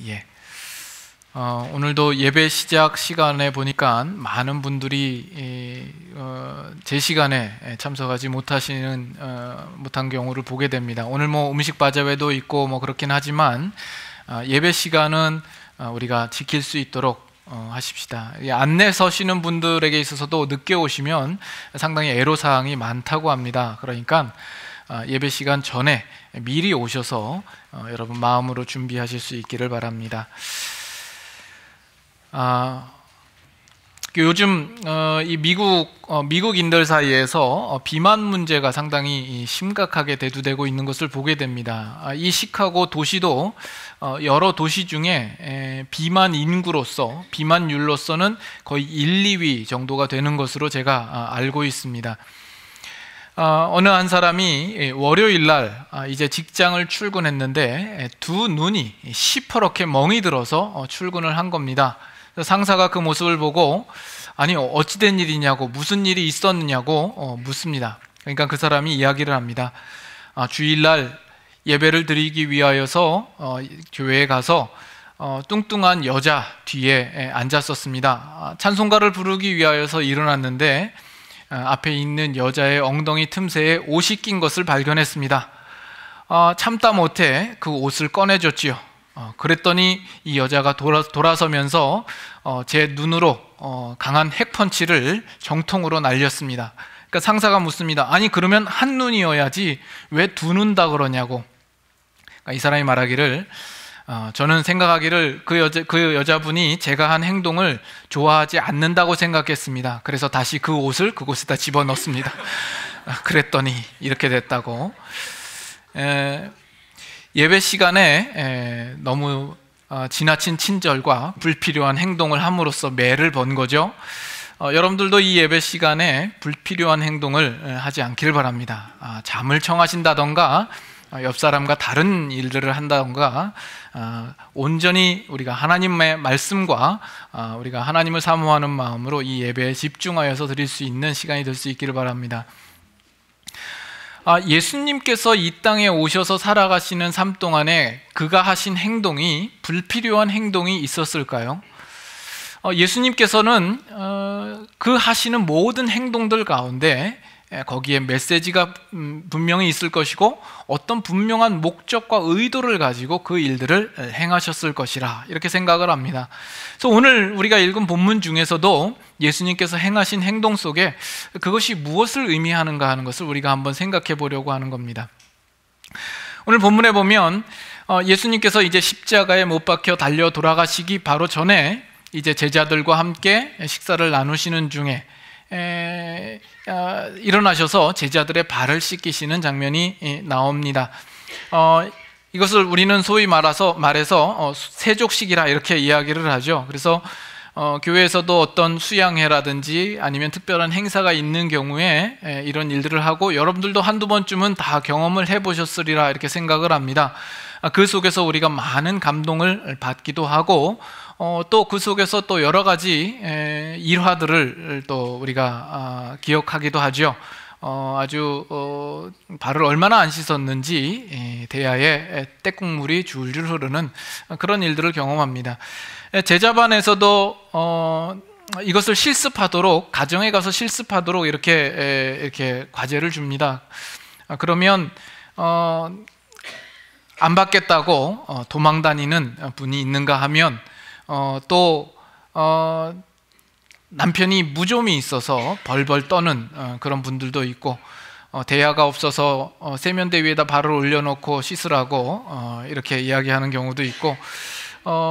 예. 오늘도 예배 시작 시간에 보니까 많은 분들이 제 시간에 참석하지 못한 경우를 보게 됩니다. 오늘 음식 바자회도 있고 그렇긴 하지만 예배 시간은 우리가 지킬 수 있도록 하십시다. 안내 서시는 분들에게 있어서도 늦게 오시면 상당히 애로사항이 많다고 합니다. 그러니까 예배 시간 전에 미리 오셔서 여러분 마음으로 준비하실 수 있기를 바랍니다. 요즘 이 미국인들 사이에서 비만 문제가 상당히 심각하게 대두되고 있는 것을 보게 됩니다. 이 시카고 도시도 여러 도시 중에 비만 인구로서, 비만율로서는 거의 1, 2위 정도가 되는 것으로 제가 알고 있습니다. 어느 한 사람이 월요일 날 이제 직장을 출근했는데 두 눈이 시퍼렇게 멍이 들어서 출근을 한 겁니다. 상사가 그 모습을 보고 아니 어찌된 일이냐고, 무슨 일이 있었느냐고 묻습니다. 그러니까 그 사람이 이야기를 합니다. 주일날 예배를 드리기 위하여서 교회에 가서 뚱뚱한 여자 뒤에 앉았었습니다. 찬송가를 부르기 위하여서 일어났는데 앞에 있는 여자의 엉덩이 틈새에 옷이 낀 것을 발견했습니다. 참다 못해 그 옷을 꺼내줬지요. 그랬더니 이 여자가 돌아서면서 제 눈으로 강한 핵펀치를 정통으로 날렸습니다. 그러니까 상사가 묻습니다. 아니 그러면 한 눈이어야지 왜 두 눈 다 그러냐고. 그러니까 이 사람이 말하기를 저는 생각하기를 그 여자분이 제가 한 행동을 좋아하지 않는다고 생각했습니다. 그래서 다시 그 옷을 그곳에다 집어넣습니다. 그랬더니 이렇게 됐다고. 예배 시간에 너무 지나친 친절과 불필요한 행동을 함으로써 매를 번 거죠. 여러분들도 이 예배 시간에 불필요한 행동을 하지 않기를 바랍니다. 잠을 청하신다던가 옆 사람과 다른 일들을 한다던가 온전히 우리가 하나님의 말씀과 우리가 하나님을 사모하는 마음으로 이 예배에 집중하여서 드릴 수 있는 시간이 될 수 있기를 바랍니다. 예수님께서 이 땅에 오셔서 살아가시는 삶 동안에 그가 하신 행동이 불필요한 행동이 있었을까요? 예수님께서는 그 하시는 모든 행동들 가운데 거기에 메시지가 분명히 있을 것이고 어떤 분명한 목적과 의도를 가지고 그 일들을 행하셨을 것이라 이렇게 생각을 합니다. 그래서 오늘 우리가 읽은 본문 중에서도 예수님께서 행하신 행동 속에 그것이 무엇을 의미하는가 하는 것을 우리가 한번 생각해 보려고 하는 겁니다. 오늘 본문에 보면 예수님께서 이제 십자가에 못 박혀 달려 돌아가시기 바로 전에 이제 제자들과 함께 식사를 나누시는 중에 일어나셔서 제자들의 발을 씻기시는 장면이 나옵니다. 이것을 우리는 소위 말해서 세족식이라 이렇게 이야기를 하죠. 그래서 교회에서도 어떤 수양회라든지 아니면 특별한 행사가 있는 경우에 이런 일들을 하고 여러분들도 한두 번쯤은 다 경험을 해보셨으리라 이렇게 생각을 합니다. 그 속에서 우리가 많은 감동을 받기도 하고 또 그 속에서 또 여러 가지 일화들을 또 우리가 기억하기도 하죠. 아주 발을 얼마나 안 씻었는지 대야에 떼국물이 줄줄 흐르는 그런 일들을 경험합니다. 제자반에서도 이것을 실습하도록, 가정에 가서 실습하도록 이렇게 과제를 줍니다. 그러면 안 받겠다고 도망다니는 분이 있는가 하면 또 남편이 무좀이 있어서 벌벌 떠는 그런 분들도 있고 대야가 없어서 세면대 위에다 발을 올려놓고 씻으라고 이렇게 이야기하는 경우도 있고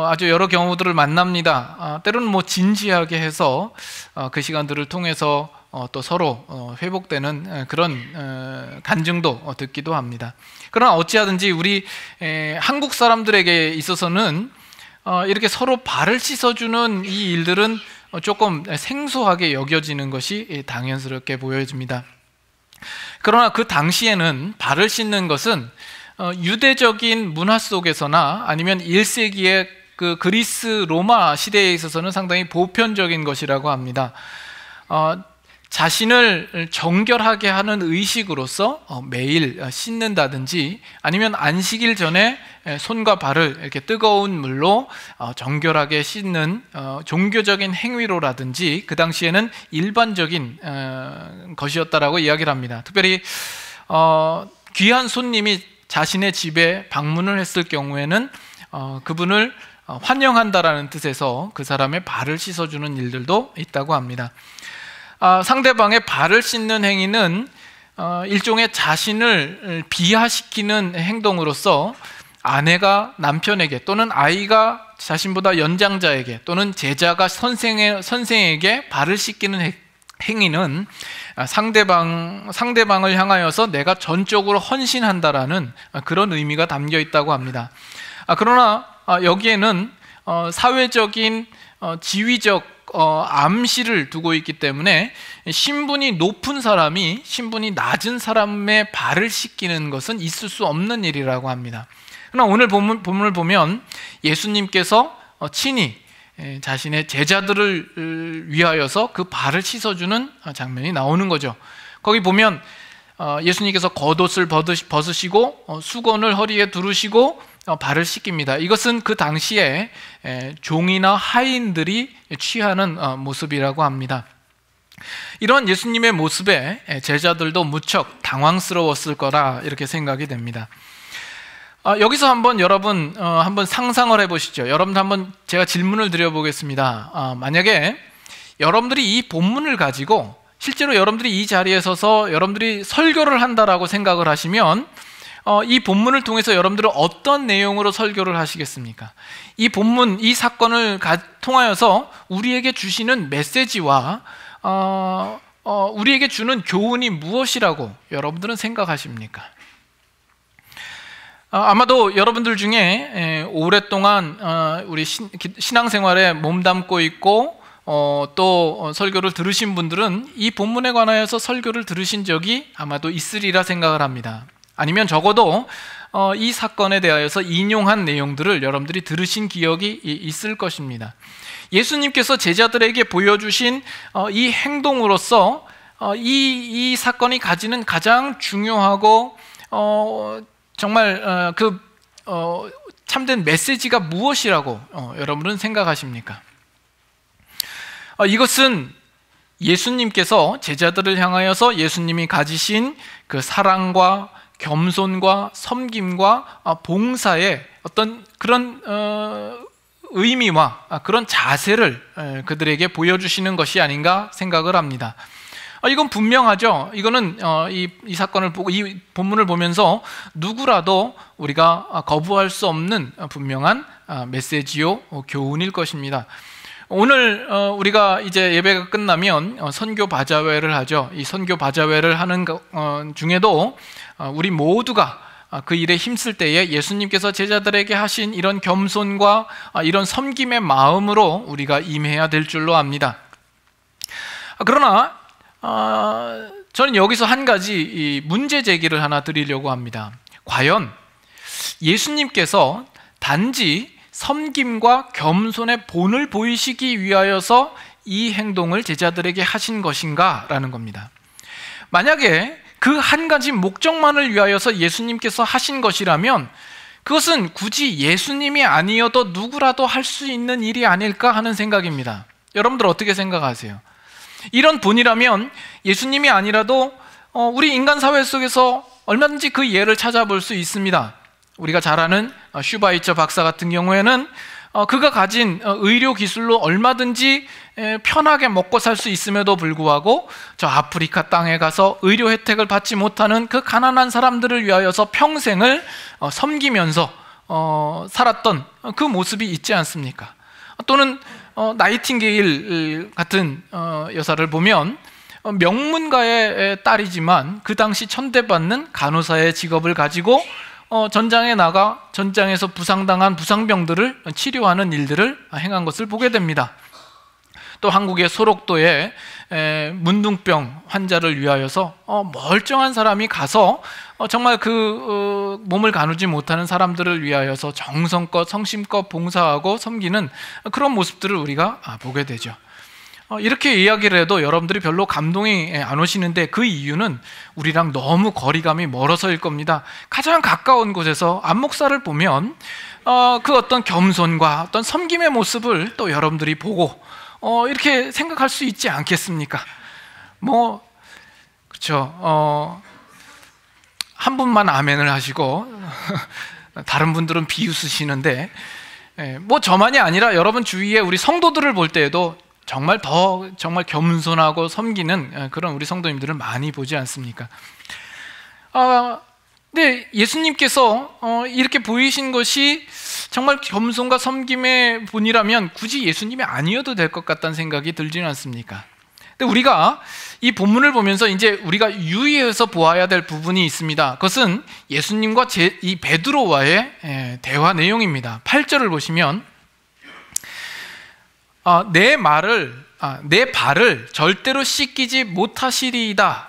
아주 여러 경우들을 만납니다. 때로는 진지하게 해서 그 시간들을 통해서 또 서로 회복되는 그런 간증도 듣기도 합니다. 그러나 어찌하든지 우리 한국 사람들에게 있어서는 이렇게 서로 발을 씻어주는 이 일들은 조금 생소하게 여겨지는 것이 당연스럽게 보여집니다. 그러나 그 당시에는 발을 씻는 것은 유대적인 문화 속에서나 아니면 1세기의 그 그리스 로마 시대에 있어서는 상당히 보편적인 것이라고 합니다. 자신을 정결하게 하는 의식으로서 매일 씻는다든지, 아니면 안식일 전에 손과 발을 이렇게 뜨거운 물로 정결하게 씻는 종교적인 행위로라든지, 그 당시에는 일반적인 것이었다라고 이야기를 합니다. 특별히 귀한 손님이 자신의 집에 방문을 했을 경우에는 그분을 환영한다라는 뜻에서 그 사람의 발을 씻어주는 일들도 있다고 합니다. 상대방의 발을 씻는 행위는 일종의 자신을 비하시키는 행동으로서 아내가 남편에게, 또는 아이가 자신보다 연장자에게, 또는 제자가 선생에게 발을 씻기는 행위는 상대방을 향하여서 내가 전적으로 헌신한다라는 그런 의미가 담겨 있다고 합니다. 그러나 여기에는 사회적인 지위적 암시를 두고 있기 때문에 신분이 높은 사람이 신분이 낮은 사람의 발을 씻기는 것은 있을 수 없는 일이라고 합니다. 그러나 오늘 본문을 보면 예수님께서 친히 자신의 제자들을 위하여서 그 발을 씻어주는 장면이 나오는 거죠. 거기 보면 예수님께서 겉옷을 벗으시고 수건을 허리에 두르시고 발을 씻깁니다. 이것은 그 당시에 종이나 하인들이 취하는 모습이라고 합니다. 이런 예수님의 모습에 제자들도 무척 당황스러웠을 거라 이렇게 생각이 됩니다. 여기서 한번 여러분 한번 상상을 해보시죠. 여러분들 한번 제가 질문을 드려보겠습니다. 만약에 여러분들이 이 본문을 가지고 실제로 여러분들이 이 자리에 서서 여러분들이 설교를 한다라고 생각을 하시면 이 본문을 통해서 여러분들은 어떤 내용으로 설교를 하시겠습니까? 이 본문, 이 사건을 통하여서 우리에게 주시는 메시지와 우리에게 주는 교훈이 무엇이라고 여러분들은 생각하십니까? 아마도 여러분들 중에 오랫동안 우리 신앙생활에 몸담고 있고 또 설교를 들으신 분들은 이 본문에 관하여서 설교를 들으신 적이 아마도 있으리라 생각을 합니다. 아니면 적어도 이 사건에 대하여서 인용한 내용들을 여러분들이 들으신 기억이 있을 것입니다. 예수님께서 제자들에게 보여주신 이 행동으로서 이 사건이 가지는 가장 중요하고 정말 참된 메시지가 무엇이라고 여러분은 생각하십니까? 이것은 예수님께서 제자들을 향하여서 예수님이 가지신 그 사랑과 겸손과 섬김과 봉사의 어떤 그런 의미와 그런 자세를 그들에게 보여주시는 것이 아닌가 생각을 합니다. 이건 분명하죠. 이거는 이 사건을 보고 이 본문을 보면서 누구라도 우리가 거부할 수 없는 분명한 메시지요 교훈일 것입니다. 오늘 우리가 이제 예배가 끝나면 선교 바자회를 하죠. 이 선교 바자회를 하는 중에도 우리 모두가 그 일에 힘쓸 때에 예수님께서 제자들에게 하신 이런 겸손과 이런 섬김의 마음으로 우리가 임해야 될 줄로 압니다. 그러나 저는 여기서 한 가지 문제 제기를 하나 드리려고 합니다. 과연 예수님께서 단지 섬김과 겸손의 본을 보이시기 위하여서 이 행동을 제자들에게 하신 것인가? 라는 겁니다. 만약에 그 한 가지 목적만을 위하여서 예수님께서 하신 것이라면 그것은 굳이 예수님이 아니어도 누구라도 할 수 있는 일이 아닐까 하는 생각입니다. 여러분들 어떻게 생각하세요? 이런 본이라면 예수님이 아니라도 우리 인간 사회 속에서 얼마든지 그 예를 찾아볼 수 있습니다. 우리가 잘 아는 슈바이처 박사 같은 경우에는 그가 가진 의료 기술로 얼마든지 편하게 먹고 살 수 있음에도 불구하고 저 아프리카 땅에 가서 의료 혜택을 받지 못하는 그 가난한 사람들을 위하여서 평생을 섬기면서 살았던 그 모습이 있지 않습니까? 또는 나이팅게일 같은 여사를 보면 명문가의 딸이지만 그 당시 천대받는 간호사의 직업을 가지고 전장에 나가 전장에서 부상당한 부상병들을 치료하는 일들을 행한 것을 보게 됩니다. 또 한국의 소록도에 문둥병 환자를 위하여서 멀쩡한 사람이 가서 정말 그 몸을 가누지 못하는 사람들을 위하여서 정성껏 성심껏 봉사하고 섬기는 그런 모습들을 우리가 보게 되죠. 이렇게 이야기를 해도 여러분들이 별로 감동이 안 오시는데 그 이유는 우리랑 너무 거리감이 멀어서일 겁니다. 가장 가까운 곳에서 안 목사를 보면 그 어떤 겸손과 어떤 섬김의 모습을 또 여러분들이 보고 이렇게 생각할 수 있지 않겠습니까? 그렇죠. 한 분만 아멘을 하시고 다른 분들은 비웃으시는데, 저만이 아니라 여러분 주위에 우리 성도들을 볼 때에도 정말 겸손하고 섬기는 그런 우리 성도님들을 많이 보지 않습니까? 근데 예수님께서 이렇게 보이신 것이 정말 겸손과 섬김의 분이라면 굳이 예수님이 아니어도 될 것 같다는 생각이 들지는 않습니까? 근데 우리가 이 본문을 보면서 이제 우리가 유의해서 보아야 될 부분이 있습니다. 그것은 예수님과 이 베드로와의 대화 내용입니다. 8절을 보시면 내 발을 절대로 씻기지 못하시리이다.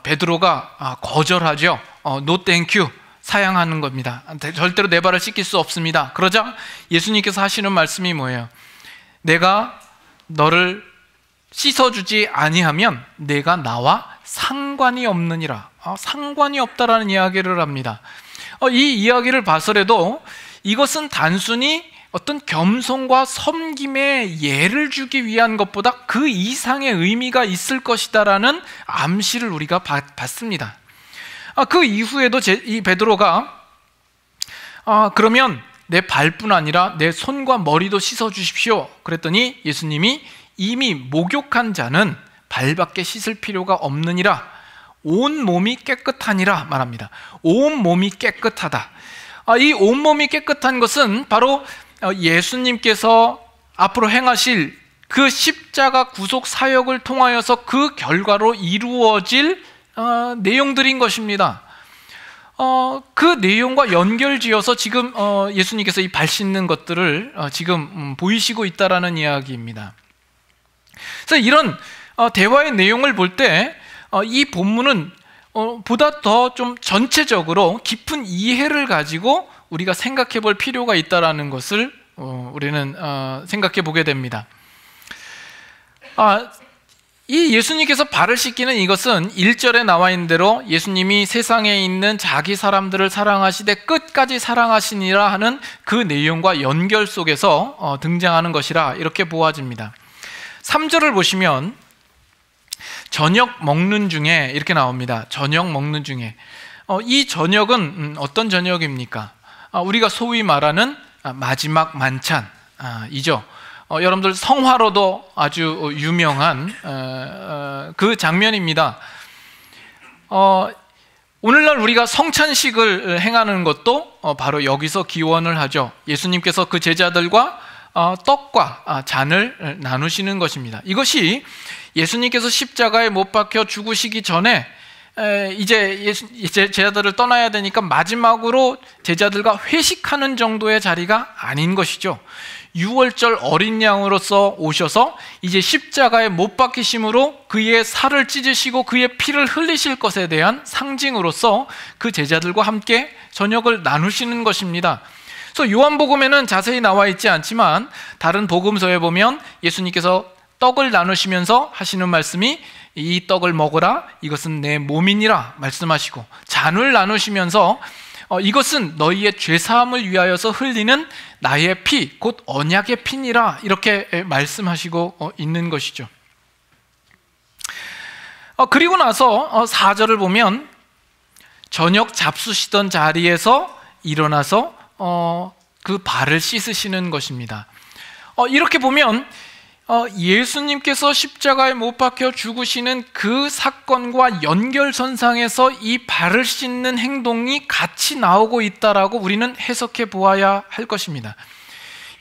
베드로가 거절하죠. No thank you, 사양하는 겁니다. 절대로 내 발을 씻길 수 없습니다. 그러자 예수님께서 하시는 말씀이 뭐예요? 내가 너를 씻어주지 아니하면 내가 나와 상관이 없느니라. 상관이 없다라는 이야기를 합니다. 이 이야기를 봐서라도 이것은 단순히 어떤 겸손과 섬김의 예를 주기 위한 것보다 그 이상의 의미가 있을 것이다라는 암시를 우리가 받습니다. 그 이후에도 이 베드로가 그러면 내 발뿐 아니라 내 손과 머리도 씻어 주십시오. 그랬더니 예수님이 이미 목욕한 자는 발밖에 씻을 필요가 없느니라. 온 몸이 깨끗하니라 말합니다. 온 몸이 깨끗하다. 이 온몸이 깨끗한 것은 바로 예수님께서 앞으로 행하실 그 십자가 구속 사역을 통하여서 그 결과로 이루어질 내용들인 것입니다. 그 내용과 연결지어서 지금 예수님께서 이 발 씻는 것들을 지금 보이시고 있다라는 이야기입니다. 그래서 이런 대화의 내용을 볼 때 이 본문은 보다 더 좀 전체적으로 깊은 이해를 가지고 우리가 생각해 볼 필요가 있다는 것을 우리는 생각해 보게 됩니다. 이 예수님께서 발을 씻기는 이것은 1절에 나와 있는 대로 예수님이 세상에 있는 자기 사람들을 사랑하시되 끝까지 사랑하시니라 하는 그 내용과 연결 속에서 등장하는 것이라 이렇게 보아집니다. 3절을 보시면 저녁 먹는 중에 이렇게 나옵니다. 저녁 먹는 중에. 이 저녁은 어떤 저녁입니까? 우리가 소위 말하는 마지막 만찬이죠. 여러분들 성화로도 아주 유명한 그 장면입니다. 오늘날 우리가 성찬식을 행하는 것도 바로 여기서 기원을 하죠. 예수님께서 그 제자들과 떡과 잔을 나누시는 것입니다. 이것이 예수님께서 십자가에 못 박혀 죽으시기 전에 이제 제자들을 떠나야 되니까 마지막으로 제자들과 회식하는 정도의 자리가 아닌 것이죠. 6월절 어린 양으로서 오셔서 이제 십자가에 못 박히심으로 그의 살을 찢으시고 그의 피를 흘리실 것에 대한 상징으로서 그 제자들과 함께 저녁을 나누시는 것입니다. 그래서 요한복음에는 자세히 나와 있지 않지만 다른 복음서에 보면 예수님께서 떡을 나누시면서 하시는 말씀이 이 떡을 먹으라, 이것은 내 몸이니라 말씀하시고, 잔을 나누시면서 이것은 너희의 죄사함을 위하여서 흘리는 나의 피, 곧 언약의 피니라 이렇게 말씀하시고 있는 것이죠. 그리고 나서 4절을 보면 저녁 잡수시던 자리에서 일어나서 그 발을 씻으시는 것입니다. 이렇게 보면 예수님께서 십자가에 못 박혀 죽으시는 그 사건과 연결선상에서 이 발을 씻는 행동이 같이 나오고 있다라고 우리는 해석해 보아야 할 것입니다.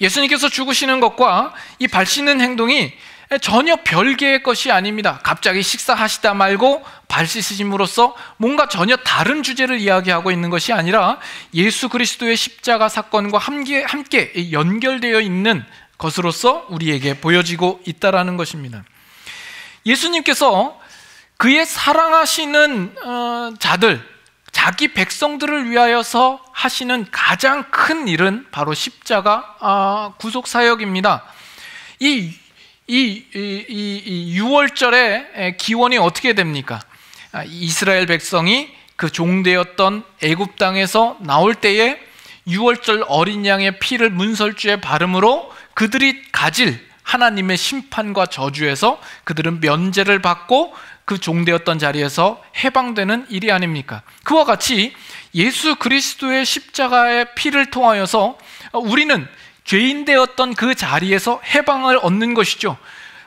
예수님께서 죽으시는 것과 이 발 씻는 행동이 전혀 별개의 것이 아닙니다. 갑자기 식사하시다 말고 발 씻으심으로써 뭔가 전혀 다른 주제를 이야기하고 있는 것이 아니라 예수 그리스도의 십자가 사건과 함께 연결되어 있는 것으로서 우리에게 보여지고 있다라는 것입니다. 예수님께서 그의 사랑하시는 자들, 자기 백성들을 위하여서 하시는 가장 큰 일은 바로 십자가 구속 사역입니다. 이 이 6월절의 기원이 어떻게 됩니까? 이스라엘 백성이 그 종되었던 애굽 땅에서 나올 때에 6월절 어린 양의 피를 문설주에 바름으로 그들이 가질 하나님의 심판과 저주에서 그들은 면제를 받고 그 종되었던 자리에서 해방되는 일이 아닙니까? 그와 같이 예수 그리스도의 십자가의 피를 통하여서 우리는 죄인 되었던 그 자리에서 해방을 얻는 것이죠.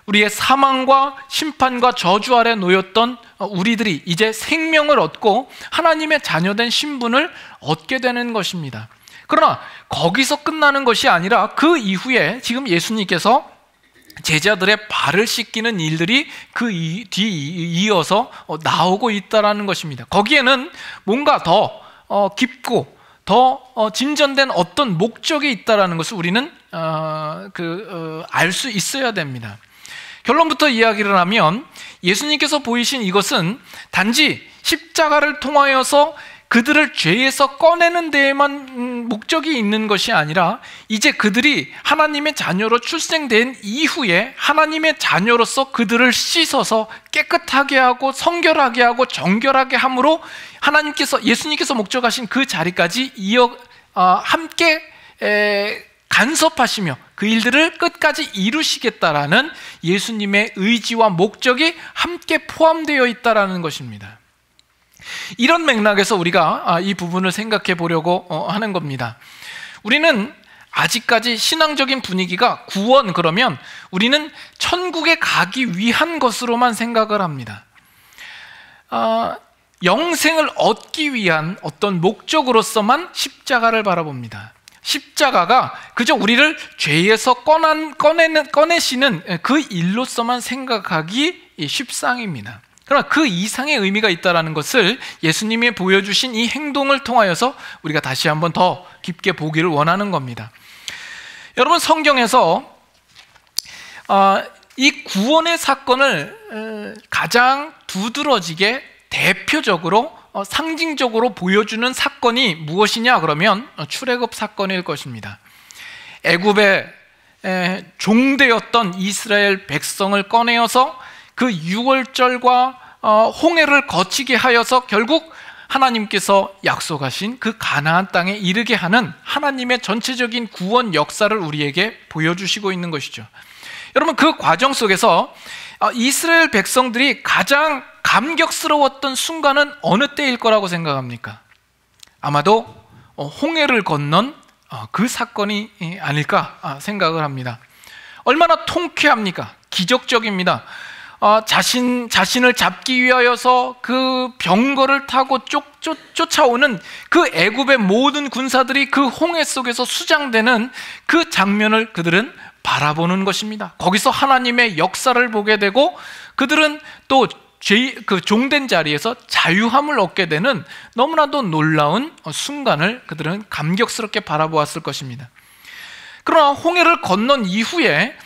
우리의 사망과 심판과 저주 아래 놓였던 우리들이 이제 생명을 얻고 하나님의 자녀된 신분을 얻게 되는 것입니다. 그러나 거기서 끝나는 것이 아니라 그 이후에 지금 예수님께서 제자들의 발을 씻기는 일들이 그 뒤 이어서 나오고 있다는 것입니다. 거기에는 뭔가 더 깊고 더 진전된 어떤 목적이 있다는 것을 우리는 알 수 있어야 됩니다. 결론부터 이야기를 하면 예수님께서 보이신 이것은 단지 십자가를 통하여서 그들을 죄에서 꺼내는 데에만 목적이 있는 것이 아니라 이제 그들이 하나님의 자녀로 출생된 이후에 하나님의 자녀로서 그들을 씻어서 깨끗하게 하고 성결하게 하고 정결하게 함으로 예수님께서 목적하신 그 자리까지 함께 간섭하시며 그 일들을 끝까지 이루시겠다라는 예수님의 의지와 목적이 함께 포함되어 있다는 것입니다. 이런 맥락에서 우리가 이 부분을 생각해 보려고 하는 겁니다. 우리는 아직까지 신앙적인 분위기가 구원 그러면 우리는 천국에 가기 위한 것으로만 생각을 합니다. 영생을 얻기 위한 어떤 목적으로서만 십자가를 바라봅니다. 십자가가 그저 우리를 죄에서 꺼내시는 그 일로서만 생각하기 쉽상입니다. 그러나 그 이상의 의미가 있다는 것을 예수님이 보여주신 이 행동을 통하여서 우리가 다시 한번 더 깊게 보기를 원하는 겁니다. 여러분, 성경에서 이 구원의 사건을 가장 두드러지게 대표적으로 상징적으로 보여주는 사건이 무엇이냐 그러면 출애굽 사건일 것입니다. 애굽의 종되었던 이스라엘 백성을 꺼내어서 그 6월절과 홍해를 거치게 하여서 결국 하나님께서 약속하신 그 가나안 땅에 이르게 하는 하나님의 전체적인 구원 역사를 우리에게 보여주시고 있는 것이죠. 여러분, 그 과정 속에서 이스라엘 백성들이 가장 감격스러웠던 순간은 어느 때일 거라고 생각합니까? 아마도 홍해를 건넌 그 사건이 아닐까 생각을 합니다. 얼마나 통쾌합니까? 기적적입니다. 자신을 잡기 위하여서 그 병거를 타고 쫓아오는 그 애굽의 모든 군사들이 그 홍해 속에서 수장되는 그 장면을 그들은 바라보는 것입니다. 거기서 하나님의 역사를 보게 되고 그들은 또 그 종된 자리에서 자유함을 얻게 되는 너무나도 놀라운 순간을 그들은 감격스럽게 바라보았을 것입니다. 그러나 홍해를 건넌 이후에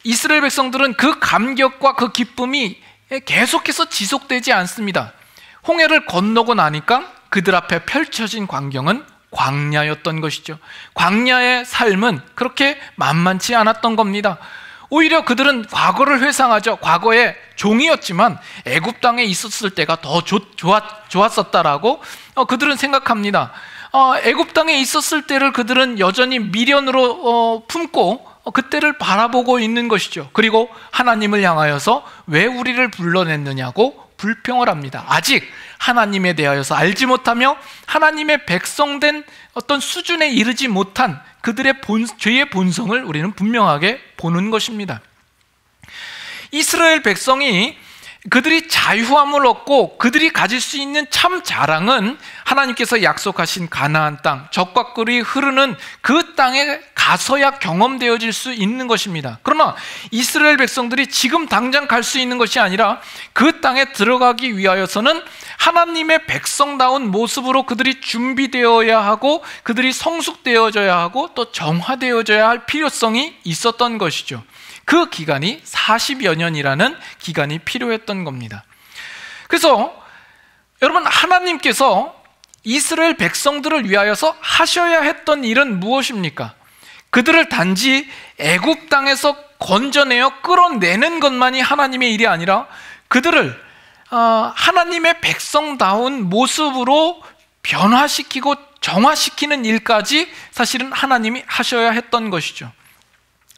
이스라엘 백성들은 그 감격과 그 기쁨이 계속해서 지속되지 않습니다. 홍해를 건너고 나니까 그들 앞에 펼쳐진 광경은 광야였던 것이죠. 광야의 삶은 그렇게 만만치 않았던 겁니다. 오히려 그들은 과거를 회상하죠. 과거에 종이었지만 애굽 땅에 있었을 때가 더 좋았었다라고 그들은 생각합니다. 애굽 땅에 있었을 때를 그들은 여전히 미련으로 품고 그때를 바라보고 있는 것이죠. 그리고 하나님을 향하여서 왜 우리를 불러냈느냐고 불평을 합니다. 아직 하나님에 대하여서 알지 못하며 하나님의 백성된 어떤 수준에 이르지 못한 그들의 죄의 본성을 우리는 분명하게 보는 것입니다. 이스라엘 백성이 그들이 자유함을 얻고 그들이 가질 수 있는 참 자랑은 하나님께서 약속하신 가나안 땅, 젖과 꿀이 흐르는 그 땅에 가서야 경험되어질 수 있는 것입니다. 그러나 이스라엘 백성들이 지금 당장 갈 수 있는 것이 아니라 그 땅에 들어가기 위하여서는 하나님의 백성다운 모습으로 그들이 준비되어야 하고 그들이 성숙되어져야 하고 또 정화되어져야 할 필요성이 있었던 것이죠. 그 기간이 40여 년이라는 기간이 필요했던 겁니다. 그래서 여러분, 하나님께서 이스라엘 백성들을 위하여서 하셔야 했던 일은 무엇입니까? 그들을 단지 애굽 땅에서 건져내어 끌어내는 것만이 하나님의 일이 아니라 그들을 하나님의 백성다운 모습으로 변화시키고 정화시키는 일까지 사실은 하나님이 하셔야 했던 것이죠.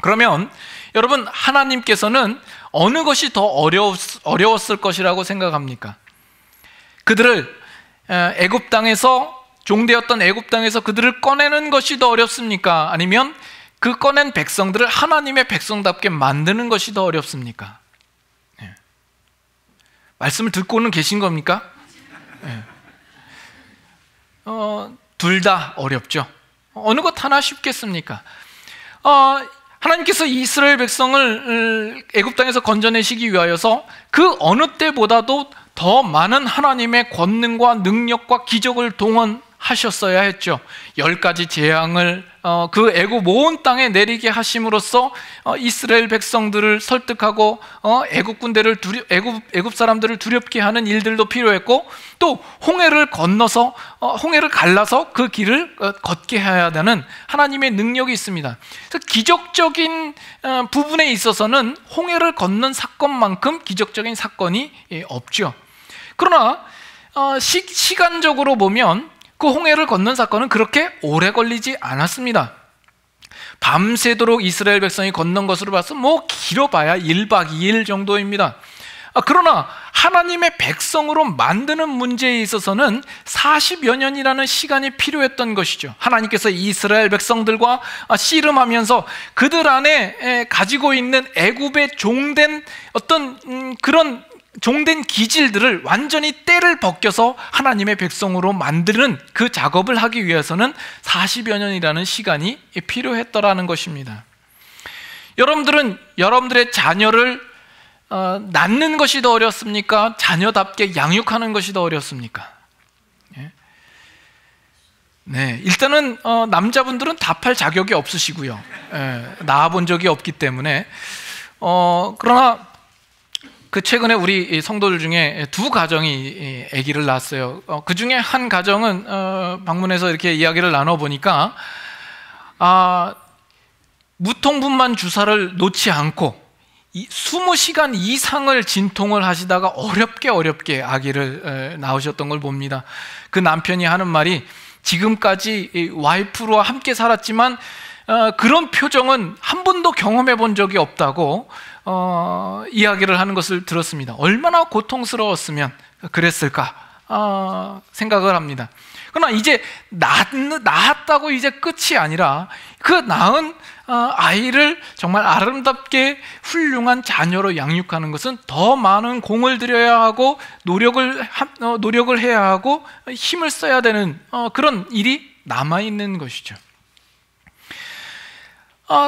그러면 여러분, 하나님께서는 어느 것이 더 어려웠을 것이라고 생각합니까? 그들을 애굽 땅에서, 종되었던 애굽 땅에서 그들을 꺼내는 것이 더 어렵습니까? 아니면 그 꺼낸 백성들을 하나님의 백성답게 만드는 것이 더 어렵습니까? 말씀을 듣고는 계신 겁니까? 둘 다 어렵죠. 어느 것 하나 쉽겠습니까? 하나님께서 이스라엘 백성을 애굽 땅에서 건져내시기 위하여서 그 어느 때보다도 더 많은 하나님의 권능과 능력과 기적을 동원하셨어야 했죠. 10가지 재앙을 그 애굽 온 땅에 내리게 하심으로써 이스라엘 백성들을 설득하고 애굽 군대를 애굽 사람들을 두렵게 하는 일들도 필요했고, 또 홍해를 건너서 홍해를 갈라서 그 길을 걷게 해야 되는 하나님의 능력이 있습니다. 그래서 기적적인 부분에 있어서는 홍해를 걷는 사건만큼 기적적인 사건이 없죠. 그러나 시간적으로 보면 그 홍해를 건넌 사건은 그렇게 오래 걸리지 않았습니다. 밤새도록 이스라엘 백성이 건넌 것으로 봐서 길어봐야 1박 2일 정도입니다. 그러나 하나님의 백성으로 만드는 문제에 있어서는 40여 년이라는 시간이 필요했던 것이죠. 하나님께서 이스라엘 백성들과 씨름하면서 그들 안에 가지고 있는 애굽의 종된 어떤 그런 종된 기질들을 완전히 때를 벗겨서 하나님의 백성으로 만드는 그 작업을 하기 위해서는 40여 년이라는 시간이 필요했더라는 것입니다. 여러분들은 여러분들의 자녀를 낳는 것이 더 어렵습니까? 자녀답게 양육하는 것이 더 어렵습니까? 네, 일단은 남자분들은 답할 자격이 없으시고요. 낳아본 적이 없기 때문에. 그러나 그 최근에 우리 성도들 중에 두 가정이 아기를 낳았어요. 그 중에 한 가정은 방문해서 이렇게 이야기를 나눠보니까 무통분만 주사를 놓지 않고 20시간 이상을 진통을 하시다가 어렵게 아기를 낳으셨던 걸 봅니다. 그 남편이 하는 말이, 지금까지 와이프와 함께 살았지만 그런 표정은 한 번도 경험해 본 적이 없다고 이야기를 하는 것을 들었습니다. 얼마나 고통스러웠으면 그랬을까 생각을 합니다. 그러나 이제 낳았다고 이제 끝이 아니라 그 낳은 아이를 정말 아름답게 훌륭한 자녀로 양육하는 것은 더 많은 공을 들여야 하고 노력을 해야 하고 힘을 써야 되는 그런 일이 남아있는 것이죠.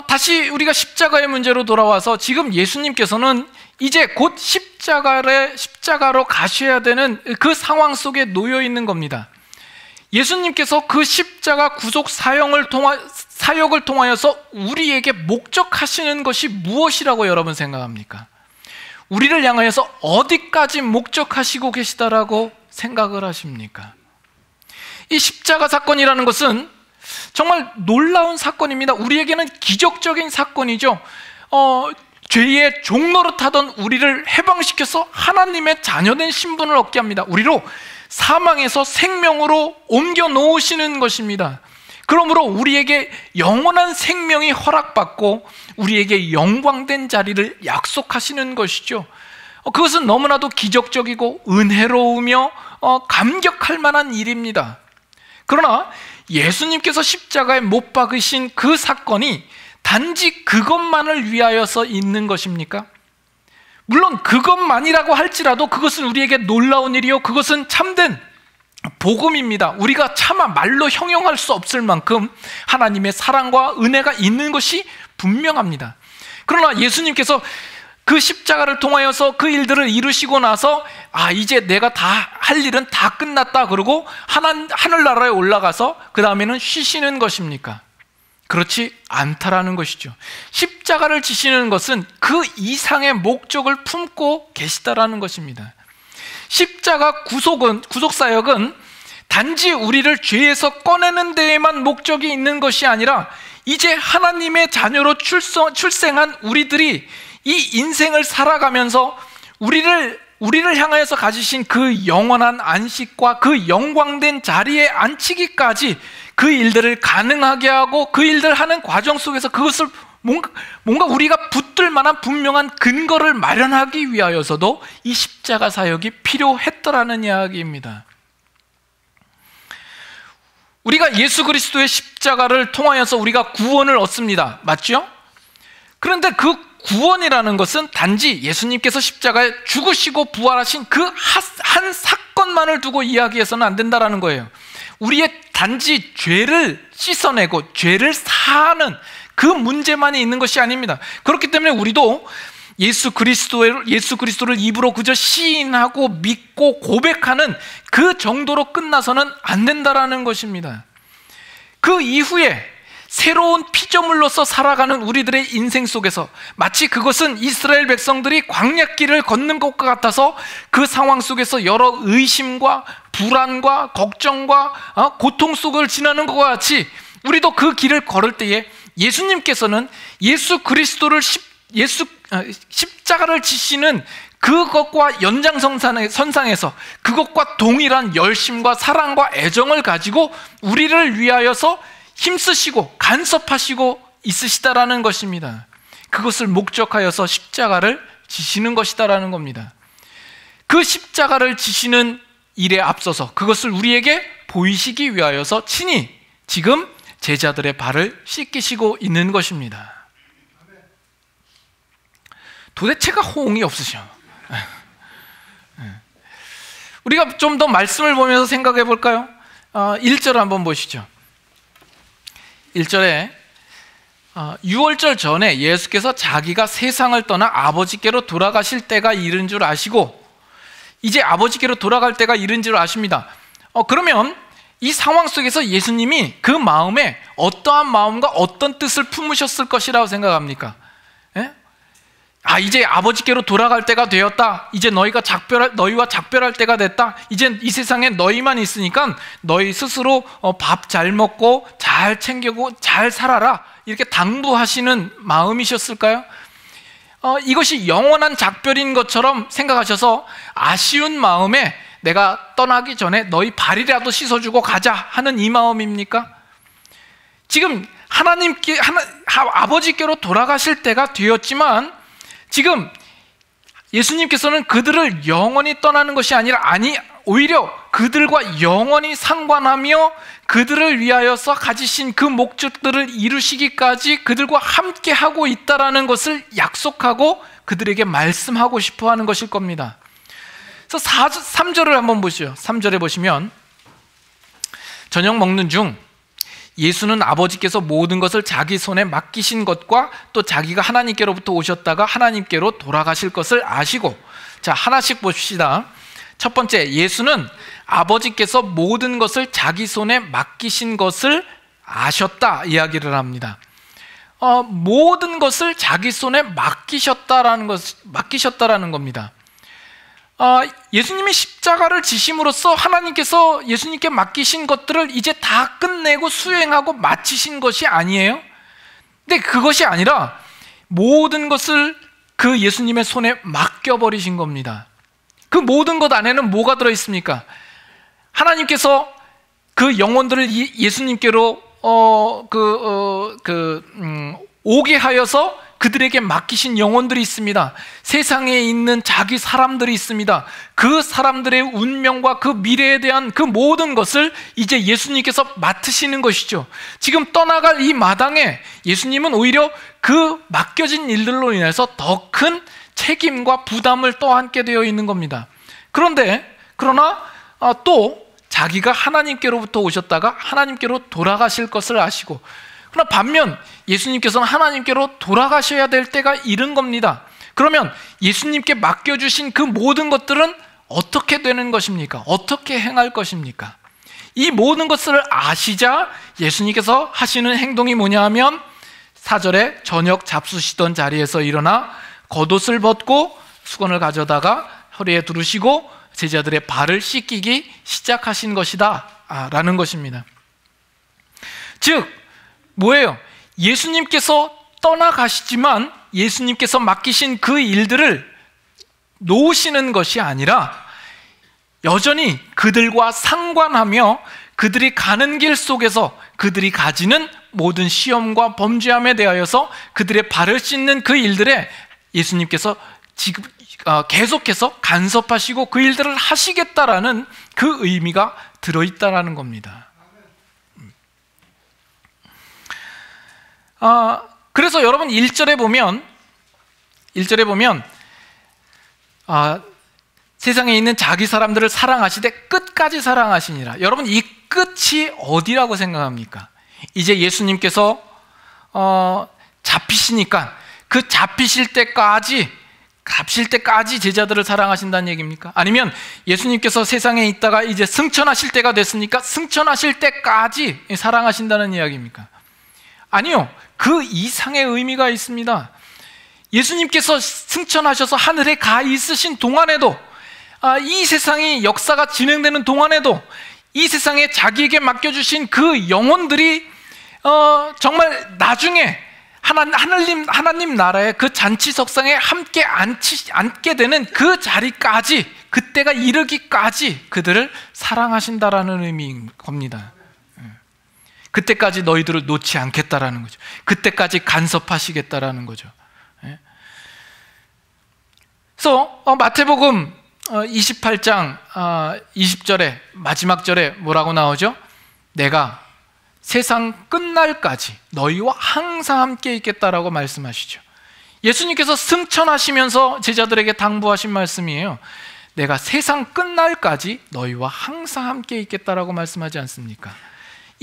다시 우리가 십자가의 문제로 돌아와서, 지금 예수님께서는 이제 곧 십자가로 가셔야 되는 그 상황 속에 놓여 있는 겁니다. 예수님께서 그 십자가 구속 사역을 통하여서 우리에게 목적하시는 것이 무엇이라고 여러분 생각합니까? 우리를 향하여서 어디까지 목적하시고 계시다라고 생각을 하십니까? 이 십자가 사건이라는 것은 정말 놀라운 사건입니다. 우리에게는 기적적인 사건이죠. 죄의 종노릇하던 우리를 해방시켜서 하나님의 자녀된 신분을 얻게 합니다. 우리로 사망에서 생명으로 옮겨 놓으시는 것입니다. 그러므로 우리에게 영원한 생명이 허락받고 우리에게 영광된 자리를 약속하시는 것이죠. 그것은 너무나도 기적적이고 은혜로우며 감격할 만한 일입니다. 그러나 예수님께서 십자가에 못 박으신 그 사건이 단지 그것만을 위하여서 있는 것입니까? 물론 그것만이라고 할지라도 그것은 우리에게 놀라운 일이요, 그것은 참된 복음입니다. 우리가 차마 말로 형용할 수 없을 만큼 하나님의 사랑과 은혜가 있는 것이 분명합니다. 그러나 예수님께서 그 십자가를 통하여서 그 일들을 이루시고 나서 이제 내가 다 할 일은 다 끝났다 그러고 하늘나라에 올라가서 그 다음에는 쉬시는 것입니까? 그렇지 않다라는 것이죠. 십자가를 지시는 것은 그 이상의 목적을 품고 계시다라는 것입니다. 십자가 구속사역은 단지 우리를 죄에서 꺼내는 데에만 목적이 있는 것이 아니라 이제 하나님의 자녀로 출생한 우리들이 이 인생을 살아가면서 우리를 향하여서 가지신 그 영원한 안식과 그 영광된 자리에 앉히기까지 그 일들을 가능하게 하고 그 일들을 하는 과정 속에서 그것을 뭔가 우리가 붙들 만한 분명한 근거를 마련하기 위하여서도 이 십자가 사역이 필요했더라는 이야기입니다. 우리가 예수 그리스도의 십자가를 통하여서 우리가 구원을 얻습니다. 맞죠? 그런데 그 구원이라는 것은 단지 예수님께서 십자가에 죽으시고 부활하신 그 한 사건만을 두고 이야기해서는 안 된다는 거예요. 우리의 단지 죄를 씻어내고 죄를 사하는 그 문제만이 있는 것이 아닙니다. 그렇기 때문에 우리도 예수 그리스도를 입으로 그저 시인하고 믿고 고백하는 그 정도로 끝나서는 안 된다라는 것입니다. 그 이후에 새로운 피조물로서 살아가는 우리들의 인생 속에서 마치 그것은 이스라엘 백성들이 광야길을 걷는 것과 같아서 그 상황 속에서 여러 의심과 불안과 걱정과 고통 속을 지나는 것과 같이 우리도 그 길을 걸을 때에 예수님께서는 예수 그리스도를 십자가를 지시는 그것과 연장선상에서 그것과 동일한 열심과 사랑과 애정을 가지고 우리를 위하여서 힘쓰시고 간섭하시고 있으시다라는 것입니다. 그것을 목적하여서 십자가를 지시는 것이다라는 겁니다. 그 십자가를 지시는 일에 앞서서 그것을 우리에게 보이시기 위하여서 친히 지금 제자들의 발을 씻기시고 있는 것입니다. 도대체가 호응이 없으셔. 우리가 좀 더 말씀을 보면서 생각해 볼까요? 1절 한번 보시죠. 1절에 6월절 전에 예수께서 자기가 세상을 떠나 아버지께로 돌아가실 때가 이른 줄 아시고 이제 아버지께로 돌아갈 때가 이른 줄 아십니다. 그러면 이 상황 속에서 예수님이 그 마음에 어떠한 마음과 어떤 뜻을 품으셨을 것이라고 생각합니까? 예? 이제 아버지께로 돌아갈 때가 되었다. 이제 너희와 작별할 때가 됐다. 이제 이 세상에 너희만 있으니까 너희 스스로 밥 잘 먹고 잘 챙기고 잘 살아라. 이렇게 당부하시는 마음이셨을까요? 이것이 영원한 작별인 것처럼 생각하셔서 아쉬운 마음에 내가 떠나기 전에 너희 발이라도 씻어주고 가자 하는 이 마음입니까? 지금 아버지께로 돌아가실 때가 되었지만 지금 예수님께서는 그들을 영원히 떠나는 것이 아니라 오히려 그들과 영원히 상관하며 그들을 위하여서 가지신 그 목적들을 이루시기까지 그들과 함께 하고 있다라는 것을 약속하고 그들에게 말씀하고 싶어 하는 것일 겁니다. 그래서 3절을 한번 보시죠. 3절에 보시면 저녁 먹는 중 예수는 아버지께서 모든 것을 자기 손에 맡기신 것과 또 자기가 하나님께로부터 오셨다가 하나님께로 돌아가실 것을 아시고, 자, 하나씩 봅시다. 첫 번째, 예수는 아버지께서 모든 것을 자기 손에 맡기신 것을 아셨다 이야기를 합니다. 모든 것을 자기 손에 맡기셨다라는 겁니다. 예수님이 십자가를 지심으로써 하나님께서 예수님께 맡기신 것들을 이제 다 끝내고 수행하고 마치신 것이 아니에요. 근데 그것이 아니라 모든 것을 그 예수님의 손에 맡겨버리신 겁니다. 그 모든 것 안에는 뭐가 들어있습니까? 하나님께서 그 영혼들을 예수님께로 오게 하여서 그들에게 맡기신 영혼들이 있습니다. 세상에 있는 자기 사람들이 있습니다. 그 사람들의 운명과 그 미래에 대한 그 모든 것을 이제 예수님께서 맡으시는 것이죠. 지금 떠나갈 이 마당에 예수님은 오히려 그 맡겨진 일들로 인해서 더 큰 책임과 부담을 떠안게 되어 있는 겁니다. 그러나 또 자기가 하나님께로부터 오셨다가 하나님께로 돌아가실 것을 아시고, 그러나 반면 예수님께서는 하나님께로 돌아가셔야 될 때가 이른 겁니다. 그러면 예수님께 맡겨주신 그 모든 것들은 어떻게 되는 것입니까? 어떻게 행할 것입니까? 이 모든 것을 아시자 예수님께서 하시는 행동이 뭐냐 하면 4절에 저녁 잡수시던 자리에서 일어나 겉옷을 벗고 수건을 가져다가 허리에 두르시고 제자들의 발을 씻기기 시작하신 것이다 라는 것입니다. 즉 뭐예요? 예수님께서 떠나가시지만 예수님께서 맡기신 그 일들을 놓으시는 것이 아니라 여전히 그들과 상관하며 그들이 가는 길 속에서 그들이 가지는 모든 시험과 범죄함에 대하여서 그들의 발을 씻는 그 일들에 예수님께서 지금 계속해서 간섭하시고 그 일들을 하시겠다라는 그 의미가 들어있다라는 겁니다. 그래서 여러분 1절에 보면 세상에 있는 자기 사람들을 사랑하시되 끝까지 사랑하시니라. 여러분 이 끝이 어디라고 생각합니까? 이제 예수님께서 잡히시니까 그 잡히실 때까지 제자들을 사랑하신다는 얘기입니까? 아니면 예수님께서 세상에 있다가 이제 승천하실 때가 됐으니까 승천하실 때까지 사랑하신다는 이야기입니까? 아니요, 그 이상의 의미가 있습니다. 예수님께서 승천하셔서 하늘에 가 있으신 동안에도, 이 세상이 역사가 진행되는 동안에도 이 세상에 자기에게 맡겨주신 그 영혼들이 정말 나중에 하나님 나라의 그 잔치석상에 함께 앉게 되는 그 자리까지, 그때가 이르기까지 그들을 사랑하신다라는 의미인 겁니다. 그때까지 너희들을 놓지 않겠다라는 거죠. 그때까지 간섭하시겠다라는 거죠. 그래서 마태복음 28장 20절에 마지막 절에 뭐라고 나오죠? 내가 세상 끝날까지 너희와 항상 함께 있겠다라고 말씀하시죠. 예수님께서 승천하시면서 제자들에게 당부하신 말씀이에요. 내가 세상 끝날까지 너희와 항상 함께 있겠다라고 말씀하지 않습니까?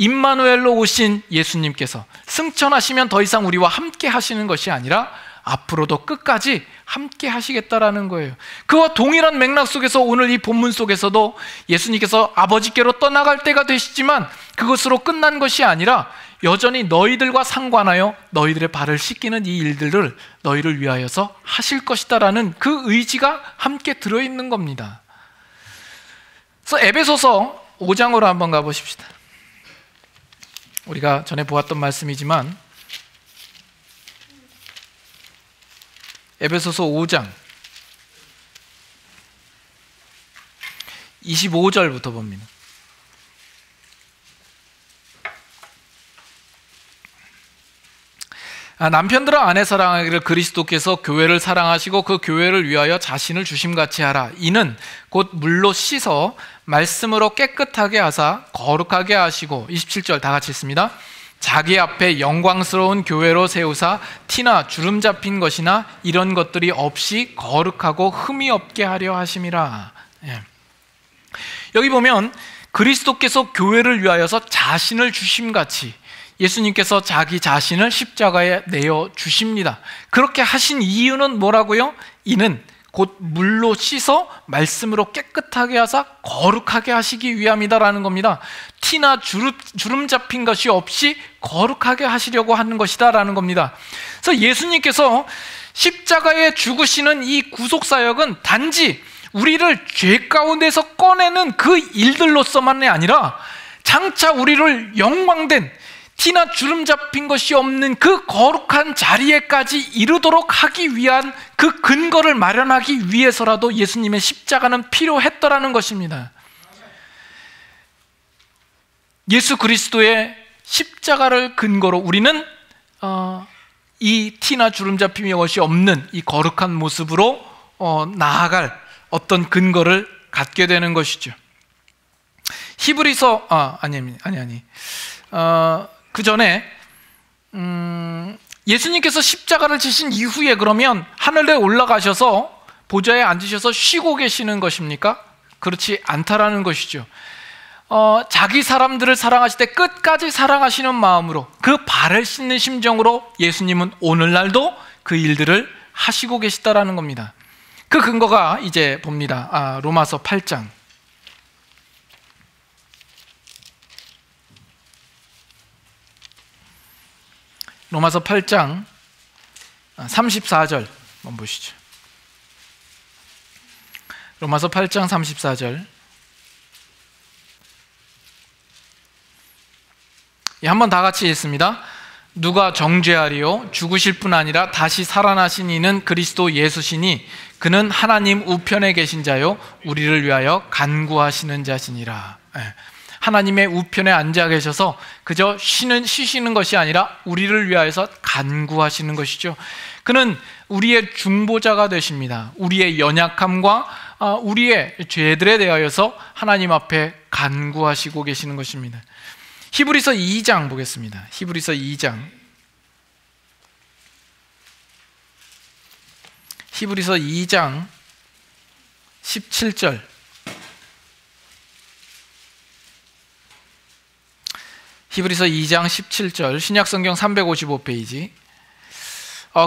임마누엘로 오신 예수님께서 승천하시면 더 이상 우리와 함께 하시는 것이 아니라 앞으로도 끝까지 함께 하시겠다라는 거예요. 그와 동일한 맥락 속에서 오늘 이 본문 속에서도 예수님께서 아버지께로 떠나갈 때가 되시지만 그것으로 끝난 것이 아니라 여전히 너희들과 상관하여 너희들의 발을 씻기는 이 일들을 너희를 위하여서 하실 것이다라는 그 의지가 함께 들어있는 겁니다. 그래서 에베소서 5장으로 한번 가보십시다. 우리가 전에 보았던 말씀이지만 에베소서 5장 25절부터 봅니다. 남편들아 아내 사랑하기를 그리스도께서 교회를 사랑하시고 그 교회를 위하여 자신을 주심같이 하라. 이는 곧 물로 씻어 말씀으로 깨끗하게 하사 거룩하게 하시고, 27절 다 같이 읽습니다. 자기 앞에 영광스러운 교회로 세우사 티나 주름 잡힌 것이나 이런 것들이 없이 거룩하고 흠이 없게 하려 하심이라. 여기 보면 그리스도께서 교회를 위하여서 자신을 주심같이 예수님께서 자기 자신을 십자가에 내어 주십니다. 그렇게 하신 이유는 뭐라고요? 이는 곧 물로 씻어 말씀으로 깨끗하게 하사 거룩하게 하시기 위함이다라는 겁니다. 티나 주름 잡힌 것이 없이 거룩하게 하시려고 하는 것이다 라는 겁니다. 그래서 예수님께서 십자가에 죽으시는 이 구속사역은 단지 우리를 죄 가운데서 꺼내는 그 일들로서만이 아니라 장차 우리를 영광된 티나 주름 잡힌 것이 없는 그 거룩한 자리에까지 이르도록 하기 위한 그 근거를 마련하기 위해서라도 예수님의 십자가는 필요했더라는 것입니다. 예수 그리스도의 십자가를 근거로 우리는 이 티나 주름 잡힘이 것이 없는 이 거룩한 모습으로 나아갈 어떤 근거를 갖게 되는 것이죠. 히브리서 그 전에 예수님께서 십자가를 지신 이후에 그러면 하늘에 올라가셔서 보좌에 앉으셔서 쉬고 계시는 것입니까? 그렇지 않다라는 것이죠. 자기 사람들을 사랑하실 때 끝까지 사랑하시는 마음으로 그 발을 씻는 심정으로 예수님은 오늘날도 그 일들을 하시고 계시다라는 겁니다. 그 근거가 이제 봅니다. 로마서 8장 로마서 8장 34절 한번 보시죠. 로마서 8장 34절 한번 다 같이 읽습니다. 누가 정죄하리요? 죽으실 뿐 아니라 다시 살아나신 이는 그리스도 예수시니 그는 하나님 우편에 계신 자요 우리를 위하여 간구하시는 자시니라. 하나님의 우편에 앉아 계셔서 그저 쉬시는 것이 아니라 우리를 위하여서 간구하시는 것이죠. 그는 우리의 중보자가 되십니다. 우리의 연약함과 우리의 죄들에 대하여서 하나님 앞에 간구하시고 계시는 것입니다. 히브리서 2장 보겠습니다. 히브리서 2장 17절. 히브리서 2장 17절 신약성경 355페이지.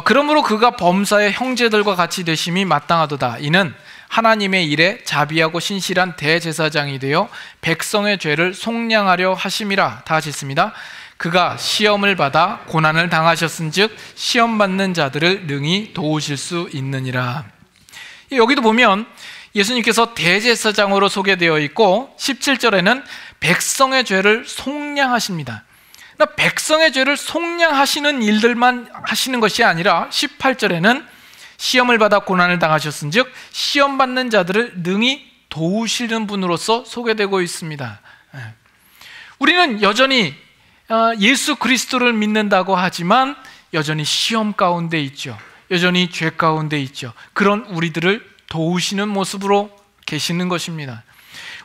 그러므로 그가 범사의 형제들과 같이 되심이 마땅하도다. 이는 하나님의 일에 자비하고 신실한 대제사장이 되어 백성의 죄를 속량하려 하심이라. 다 같이 읽습니다. 그가 시험을 받아 고난을 당하셨은즉 시험 받는 자들을 능히 도우실 수 있느니라. 여기도 보면 예수님께서 대제사장으로 소개되어 있고 17절에는 백성의 죄를 속량하십니다. 그러니까 백성의 죄를 속량하시는 일들만 하시는 것이 아니라 18절에는 시험을 받아 고난을 당하셨은즉 시험 받는 자들을 능히 도우시는 분으로서 소개되고 있습니다. 우리는 여전히 예수 그리스도를 믿는다고 하지만 여전히 시험 가운데 있죠. 여전히 죄 가운데 있죠. 그런 우리들을 도우시는 모습으로 계시는 것입니다.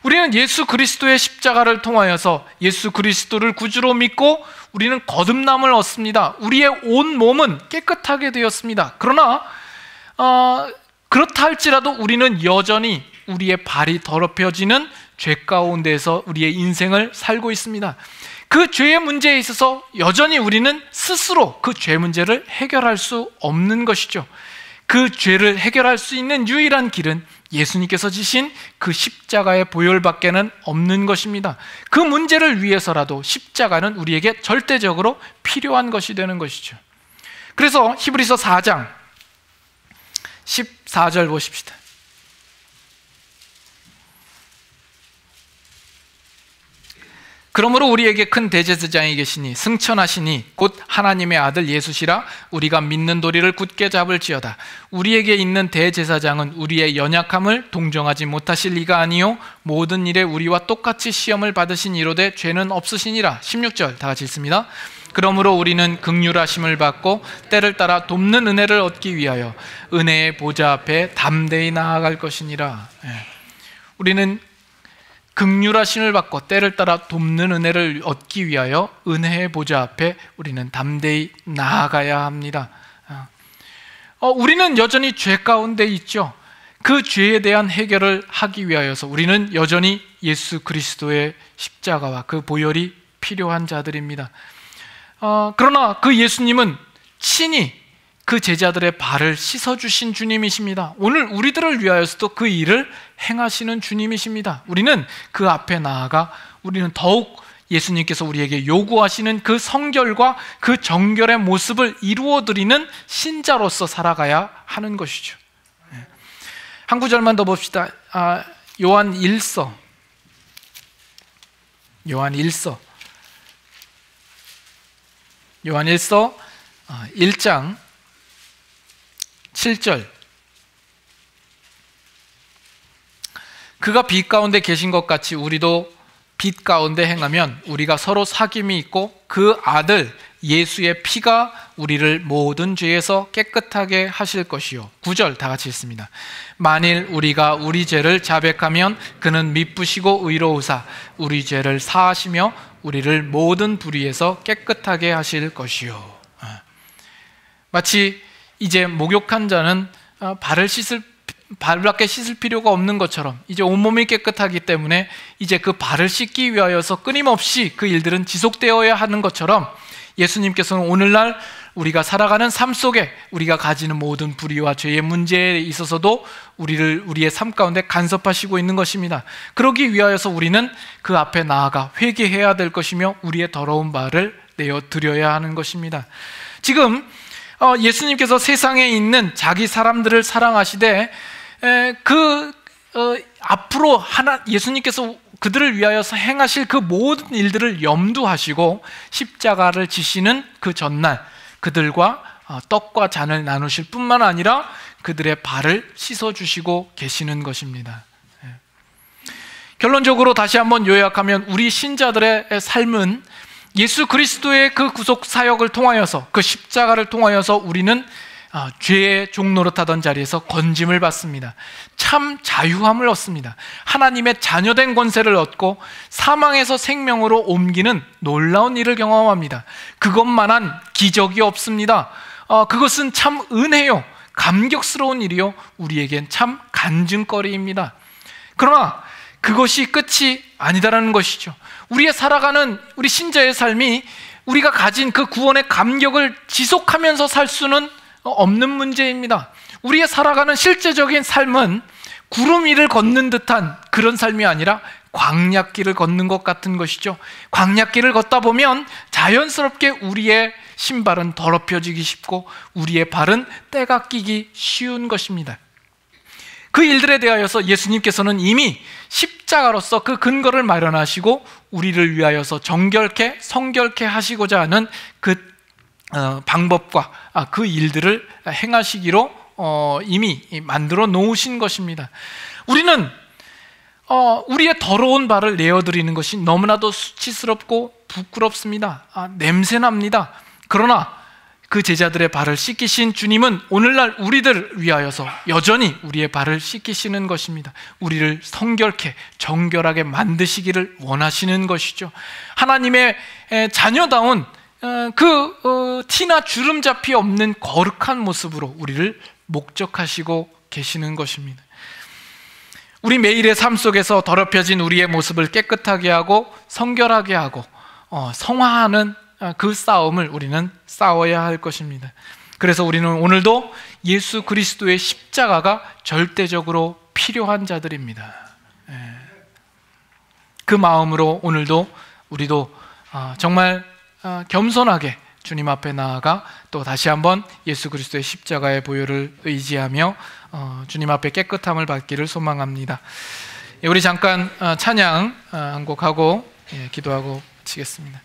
우리는 예수 그리스도의 십자가를 통하여서 예수 그리스도를 구주로 믿고 우리는 거듭남을 얻습니다. 우리의 온 몸은 깨끗하게 되었습니다. 그러나 그렇다 할지라도 우리는 여전히 우리의 발이 더럽혀지는 죄 가운데에서 우리의 인생을 살고 있습니다. 그 죄의 문제에 있어서 여전히 우리는 스스로 그 죄 문제를 해결할 수 없는 것이죠. 그 죄를 해결할 수 있는 유일한 길은 예수님께서 지신 그 십자가의 보혈밖에는 없는 것입니다. 그 문제를 위해서라도 십자가는 우리에게 절대적으로 필요한 것이 되는 것이죠. 그래서 히브리서 4장 14절 보십시다. 그러므로 우리에게 큰 대제사장이 계시니 승천하시니 곧 하나님의 아들 예수시라. 우리가 믿는 도리를 굳게 잡을지어다. 우리에게 있는 대제사장은 우리의 연약함을 동정하지 못하실 리가 아니요 모든 일에 우리와 똑같이 시험을 받으신 이로되 죄는 없으시니라. 16절 다 같이 읽습니다. 그러므로 우리는 긍휼하심을 받고 때를 따라 돕는 은혜를 얻기 위하여 은혜의 보좌 앞에 담대히 나아갈 것이니라. 우리는 긍휼하심을 받고 때를 따라 돕는 은혜를 얻기 위하여 은혜의 보좌 앞에 우리는 담대히 나아가야 합니다. 우리는 여전히 죄 가운데 있죠. 그 죄에 대한 해결을 하기 위하여서 우리는 여전히 예수 그리스도의 십자가와 그 보혈이 필요한 자들입니다. 그러나 그 예수님은 친히 그 제자들의 발을 씻어주신 주님이십니다. 오늘 우리들을 위하여서도 그 일을 행하시는 주님이십니다. 우리는 그 앞에 나아가 우리는 더욱 예수님께서 우리에게 요구하시는 그 성결과 그 정결의 모습을 이루어드리는 신자로서 살아가야 하는 것이죠. 한 구절만 더 봅시다. 요한 1서 1장 7절. 그가 빛 가운데 계신 것 같이 우리도 빛 가운데 행하면 우리가 서로 사귐이 있고 그 아들 예수의 피가 우리를 모든 죄에서 깨끗하게 하실 것이요. 9절 다 같이 읽습니다. 만일 우리가 우리 죄를 자백하면 그는 미쁘시고 의로우사 우리 죄를 사하시며 우리를 모든 불의에서 깨끗하게 하실 것이요. 마치 이제 목욕한 자는 발밖에 씻을 필요가 없는 것처럼 이제 온몸이 깨끗하기 때문에 이제 그 발을 씻기 위하여서 끊임없이 그 일들은 지속되어야 하는 것처럼 예수님께서는 오늘날 우리가 살아가는 삶 속에 우리가 가지는 모든 불의와 죄의 문제에 있어서도 우리의 삶 가운데 간섭하시고 있는 것입니다. 그러기 위하여서 우리는 그 앞에 나아가 회개해야 될 것이며 우리의 더러운 발을 내어 드려야 하는 것입니다. 지금 예수님께서 세상에 있는 자기 사람들을 사랑하시되 그 앞으로 예수님께서 그들을 위하여서 행하실 그 모든 일들을 염두하시고 십자가를 지시는 그 전날 그들과 떡과 잔을 나누실 뿐만 아니라 그들의 발을 씻어주시고 계시는 것입니다. 결론적으로 다시 한번 요약하면 우리 신자들의 삶은 예수 그리스도의 그 구속 사역을 통하여서, 그 십자가를 통하여서 우리는 죄의 종노릇하던 자리에서 건짐을 받습니다. 참 자유함을 얻습니다. 하나님의 자녀된 권세를 얻고 사망에서 생명으로 옮기는 놀라운 일을 경험합니다. 그것만한 기적이 없습니다. 그것은 참 은혜요, 감격스러운 일이요, 우리에겐 참 간증거리입니다. 그러나 그것이 끝이 아니다라는 것이죠. 우리의 살아가는 우리 신자의 삶이 우리가 가진 그 구원의 감격을 지속하면서 살 수는 없는 문제입니다. 우리의 살아가는 실제적인 삶은 구름 위를 걷는 듯한 그런 삶이 아니라 광야길을 걷는 것 같은 것이죠. 광야길을 걷다 보면 자연스럽게 우리의 신발은 더럽혀지기 쉽고 우리의 발은 때가 끼기 쉬운 것입니다. 그 일들에 대하여서 예수님께서는 이미 십자가로서 그 근거를 마련하시고 우리를 위하여서 정결케 성결케 하시고자 하는 그 방법과 그 일들을 행하시기로 이미 만들어 놓으신 것입니다. 우리는 우리의 더러운 발을 내어드리는 것이 너무나도 수치스럽고 부끄럽습니다. 냄새납니다. 그러나 그 제자들의 발을 씻기신 주님은 오늘날 우리들을 위하여서 여전히 우리의 발을 씻기시는 것입니다. 우리를 성결케 정결하게 만드시기를 원하시는 것이죠. 하나님의 자녀다운 티나 주름잡이 없는 거룩한 모습으로 우리를 목적하시고 계시는 것입니다. 우리 매일의 삶 속에서 더럽혀진 우리의 모습을 깨끗하게 하고 성결하게 하고 성화하는 그 싸움을 우리는 싸워야 할 것입니다. 그래서 우리는 오늘도 예수 그리스도의 십자가가 절대적으로 필요한 자들입니다. 그 마음으로 오늘도 우리도 정말 겸손하게 주님 앞에 나아가 또 다시 한번 예수 그리스도의 십자가의 보혈을 의지하며 주님 앞에 깨끗함을 받기를 소망합니다. 우리 잠깐 찬양 한 곡 하고 기도하고 마치겠습니다.